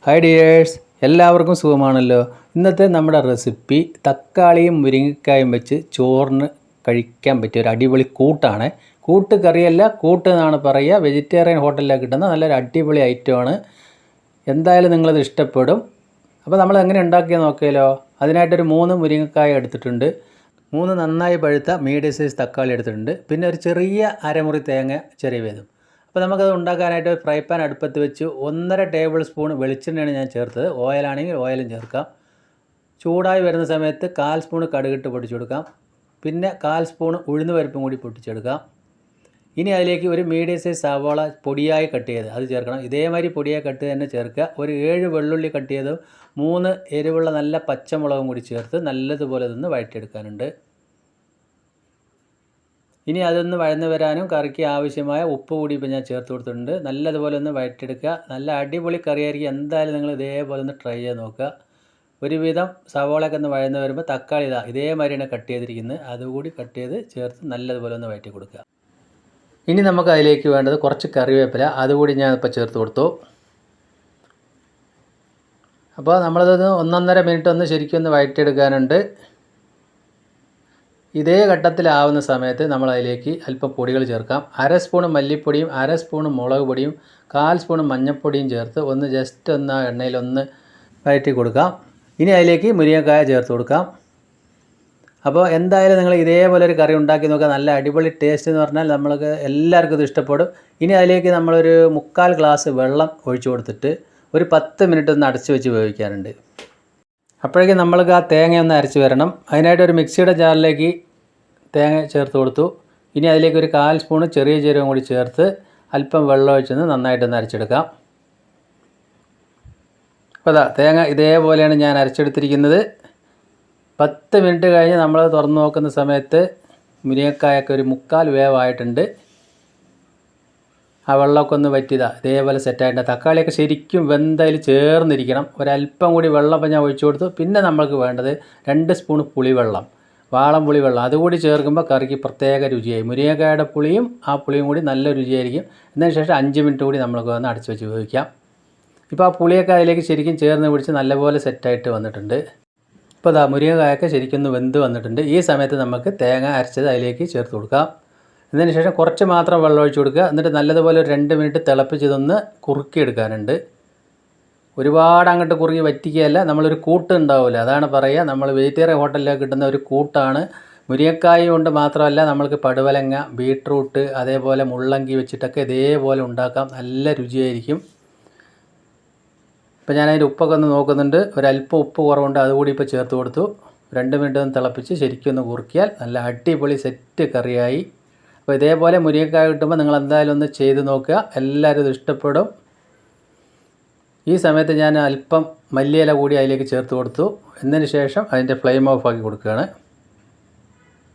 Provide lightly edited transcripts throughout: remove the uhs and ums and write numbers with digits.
Hi dears, എല്ലാവർക്കും സുഖമാണല്ലോ. ഇന്നത്തെ നമ്മുടെ റെസിപ്പി തക്കാളിയും മുരിങ്ങക്കായും വെച്ച് ചോറിന് കഴിക്കാൻ പറ്റിയ ഒരു അടിപൊളി കൂട്ടാണ്. കൂട്ട് കറിയല്ല, കൂട്ട് എന്നാണ് പറയുക. വെജിറ്റേറിയൻ ഹോട്ടലിലൊക്കെ കിട്ടുന്ന നല്ലൊരു അടിപൊളി ഐറ്റമാണ്. എന്തായാലും നിങ്ങളത് ഇഷ്ടപ്പെടും. അപ്പോൾ നമ്മൾ എങ്ങനെ ഉണ്ടാക്കിയെന്ന് നോക്കിയാലോ. അതിനായിട്ടൊരു 3 മുരിങ്ങക്കായ എടുത്തിട്ടുണ്ട്, 3 നന്നായി പഴുത്ത മീഡിയം സൈസ് തക്കാളി എടുത്തിട്ടുണ്ട്, പിന്നെ ഒരു ചെറിയ അരമുറി തേങ്ങ ചെറിയതും. അപ്പോൾ നമുക്കത് ഉണ്ടാക്കാനായിട്ട് ഫ്രൈ പാൻ അടുപ്പത്ത് വെച്ച് 1.5 ടേബിൾ സ്പൂൺ വെളിച്ചെണ്ണയാണ് ഞാൻ ചേർത്തത്. ഓയിലാണെങ്കിൽ ഓയിലും ചേർക്കാം. ചൂടായി വരുന്ന സമയത്ത് 1/4 സ്പൂൺ കടുകിട്ട് പൊട്ടിച്ചു കൊടുക്കാം. പിന്നെ 1/4 സ്പൂൺ ഉഴുന്ന് പരിപ്പും കൂടി പൊട്ടിച്ചെടുക്കാം. ഇനി അതിലേക്ക് ഒരു മീഡിയം സൈസ് സവാള പൊടിയായി കട്ട് ചെയ്ത് അത് ചേർക്കണം. ഇതേമാതിരി പൊടിയായി കട്ട് തന്നെ ചേർക്കുക. ഒരു 7 വെള്ളുള്ളി കട്ട് ചെയ്തതും 3 എരിവുള്ള നല്ല പച്ചമുളകും കൂടി ചേർത്ത് നല്ലതുപോലെ ഇതൊന്ന് വഴറ്റിയെടുക്കാനുണ്ട്. ഇനി അതൊന്ന് വഴന്ന് വരാനും കറിക്ക് ആവശ്യമായ ഉപ്പ് കൂടി ഇപ്പോൾ ഞാൻ ചേർത്ത് കൊടുത്തിട്ടുണ്ട്. നല്ലതുപോലെ ഒന്ന് വഴറ്റിയെടുക്കുക. നല്ല അടിപൊളി കറിയായിരിക്കും. എന്തായാലും നിങ്ങൾ ഇതേപോലെ ഒന്ന് ട്രൈ ചെയ്ത് നോക്കുക. ഒരുവിധം സവോളയൊക്കെ ഒന്ന് വഴന്ന് വരുമ്പോൾ തക്കാളി ഇതേമാതിരിയാണ് കട്ട് ചെയ്തിരിക്കുന്നത്. അതുകൂടി കട്ട് ചെയ്ത് ചേർത്ത് നല്ലതുപോലെ ഒന്ന് വഴറ്റി കൊടുക്കുക. ഇനി നമുക്ക് അതിലേക്ക് വേണ്ടത് കുറച്ച് കറിവേപ്പില, അതുകൂടി ഞാൻ ഇപ്പോൾ ചേർത്ത് കൊടുത്തു. അപ്പോൾ നമ്മളത് 1.5 മിനിറ്റ് ഒന്ന് ശരിക്കും ഒന്ന് വഴറ്റിയെടുക്കാനുണ്ട്. ഇതേ ഘട്ടത്തിലാവുന്ന സമയത്ത് നമ്മൾ അതിലേക്ക് അല്പം പൊടികൾ ചേർക്കാം. 1/2 സ്പൂൺ മല്ലിപ്പൊടിയും 1/2 സ്പൂൺ മുളക് പൊടിയും 1/4 സ്പൂൺ മഞ്ഞൾപ്പൊടിയും ചേർത്ത് ഒന്ന് ജസ്റ്റ് ഒന്ന് എണ്ണയിലൊന്ന് വഴറ്റി കൊടുക്കാം. ഇനി അതിലേക്ക് മുരിങ്ങക്കായ ചേർത്ത് കൊടുക്കാം. അപ്പോൾ എന്തായാലും നിങ്ങൾ ഇതേപോലെ ഒരു കറി ഉണ്ടാക്കി നോക്കുക. നല്ല അടിപൊളി ടേസ്റ്റ് എന്ന് പറഞ്ഞാൽ നമ്മൾക്ക് എല്ലാവർക്കും ഇത് ഇഷ്ടപ്പെടും. ഇനി അതിലേക്ക് നമ്മളൊരു 3/4 ഗ്ലാസ് വെള്ളം ഒഴിച്ചു കൊടുത്തിട്ട് ഒരു 10 മിനിറ്റ് ഒന്ന് അടച്ചു വെച്ച് വേവിക്കാനുണ്ട്. അപ്പോഴേക്കും നമ്മൾക്ക് ആ തേങ്ങ ഒന്ന് അരച്ച് വരണം. അതിനായിട്ട് ഒരു മിക്സിയുടെ ജാറിലേക്ക് തേങ്ങ ചേർത്ത് കൊടുത്തു. ഇനി അതിലേക്ക് ഒരു 1/4 സ്പൂൺ ചെറിയ ജീരകം കൂടി ചേർത്ത് അല്പം വെള്ളം ഒഴിച്ചൊന്ന് നന്നായിട്ടൊന്ന് അരച്ചെടുക്കാം. അപ്പോൾ തേങ്ങ ഇതേപോലെയാണ് ഞാൻ അരച്ചെടുത്തിരിക്കുന്നത്. 10 മിനിറ്റ് കഴിഞ്ഞ് നമ്മൾ തുറന്ന് നോക്കുന്ന സമയത്ത് മുരിങ്ങക്കായൊക്കെ ഒരു 3/4 വേവായിട്ടുണ്ട്. ആ വെള്ളമൊക്കെ ഒന്ന് വറ്റിയതാണ് ഇതേപോലെ സെറ്റായിട്ടുണ്ട്. തക്കാളിയൊക്കെ ശരിക്കും വെന്തതിൽ ചേർന്നിരിക്കണം. ഒരല്പം കൂടി വെള്ളം ഞാൻ ഒഴിച്ചു കൊടുത്തു. പിന്നെ നമ്മൾക്ക് വേണ്ടത് 2 സ്പൂൺ പുളിവെള്ളം, വാളം പുളിവെള്ളം, അതുകൂടി ചേർക്കുമ്പോൾ കറിക്ക് പ്രത്യേക രുചിയായി. മുരിങ്ങക്കായുടെ പുളിയും ആ പുളിയും കൂടി നല്ല രുചിയായിരിക്കും. എന്നതിന് ശേഷം 5 മിനിറ്റ് കൂടി നമ്മൾക്ക് വന്ന് അടച്ചു വെച്ച് ഉപയോഗിക്കാം. ഇപ്പോൾ ആ പുളിയൊക്കെ അതിലേക്ക് ശരിക്കും ചേർന്ന് പിടിച്ച് നല്ലപോലെ സെറ്റായിട്ട് വന്നിട്ടുണ്ട്. ഇപ്പോൾ മുരിങ്ങക്കായൊക്കെ ശരിക്കും ഒന്ന് വെന്ത് വന്നിട്ടുണ്ട്. ഈ സമയത്ത് നമുക്ക് തേങ്ങ അരച്ചത് അതിലേക്ക് ചേർത്ത് കൊടുക്കാം. അതിന് ശേഷം കുറച്ച് മാത്രം വെള്ളം ഒഴിച്ച് കൊടുക്കുക. എന്നിട്ട് നല്ലതുപോലെ ഒരു 2 മിനിറ്റ് തിളപ്പിച്ചതൊന്ന് കുറുക്കിയെടുക്കാനുണ്ട്. ഒരുപാട് അങ്ങോട്ട് കുറുകി വറ്റിക്കുകയല്ല. നമ്മളൊരു കൂട്ട് ഉണ്ടാവില്ല, അതാണ് പറയുക. നമ്മൾ വെജിറ്റേറിയൻ ഹോട്ടലിലേക്ക് കിട്ടുന്ന ഒരു കൂട്ടാണ്. മുരിങ്ങക്കായ കൊണ്ട് മാത്രമല്ല, നമ്മൾക്ക് പടുവലങ്ങ, ബീട്രൂട്ട്, അതേപോലെ മുള്ളങ്കി വെച്ചിട്ടൊക്കെ ഇതേപോലെ ഉണ്ടാക്കാം. നല്ല രുചിയായിരിക്കും. ഇപ്പോൾ ഞാനതിൻ്റെ ഉപ്പൊക്കെ ഒന്ന് നോക്കുന്നുണ്ട്. ഒരല്പം ഉപ്പ് കുറവുണ്ട്, അതുകൂടി ഇപ്പോൾ ചേർത്ത് കൊടുത്തു. 2 മിനിറ്റ് ഒന്ന് തിളപ്പിച്ച് ശരിക്കും ഒന്ന് കുറുക്കിയാൽ നല്ല അടിപൊളി സെറ്റ് കറിയായി. അപ്പോൾ ഇതേപോലെ മുരിങ്ങക്കായ കിട്ടുമ്പോൾ നിങ്ങൾ എന്തായാലും ഒന്ന് ചെയ്ത് നോക്കുക. എല്ലാവരും ഇത് ഇഷ്ടപ്പെടും. ഈ സമയത്ത് ഞാൻ അല്പം മല്ലിയില കൂടി അതിലേക്ക് ചേർത്ത് കൊടുത്തു. എന്നതിന് ശേഷം അതിൻ്റെ ഫ്ലെയിം ഓഫ് ആക്കി കൊടുക്കുകയാണ്.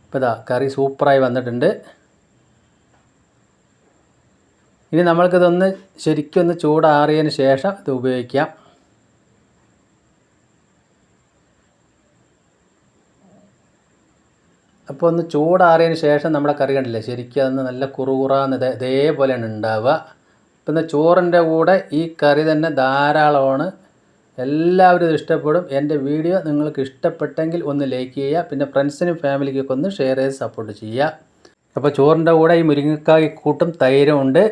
ഇപ്പോൾ കറി സൂപ്പറായി വന്നിട്ടുണ്ട്. ഇനി നമ്മൾക്കിതൊന്ന് ശരിക്കൊന്ന് ചൂടാറിയതിന് ശേഷം ഇത് ഉപയോഗിക്കാം. അപ്പോൾ ഒന്ന് ചൂടാറിയതിന് ശേഷം നമ്മുടെ കറി കണ്ടില്ലേ, ശരിക്കും അതൊന്ന് നല്ല കുറുകുറാന്ന് ഇതേപോലെയാണ് ഉണ്ടാവുക. പിന്നെ ചോറിൻ്റെ കൂടെ ഈ കറി തന്നെ ധാരാളമാണ്. എല്ലാവരും ഇത് ഇഷ്ടപ്പെടും. എൻ്റെ വീഡിയോ നിങ്ങൾക്ക് ഇഷ്ടപ്പെട്ടെങ്കിൽ ഒന്ന് ലൈക്ക് ചെയ്യുക. പിന്നെ ഫ്രണ്ട്സിനും ഫാമിലിക്കൊക്കെ ഒന്ന് ഷെയർ ചെയ്ത് സപ്പോർട്ട് ചെയ്യുക. അപ്പോൾ ചോറിൻ്റെ കൂടെ ഈ മുരിങ്ങക്കായ കൂട്ടും തൈരും ഉണ്ട്.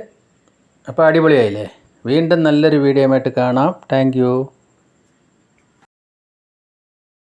അപ്പോൾ അടിപൊളിയായില്ലേ. വീണ്ടും നല്ലൊരു വീഡിയോ ആയിട്ട് കാണാം. താങ്ക്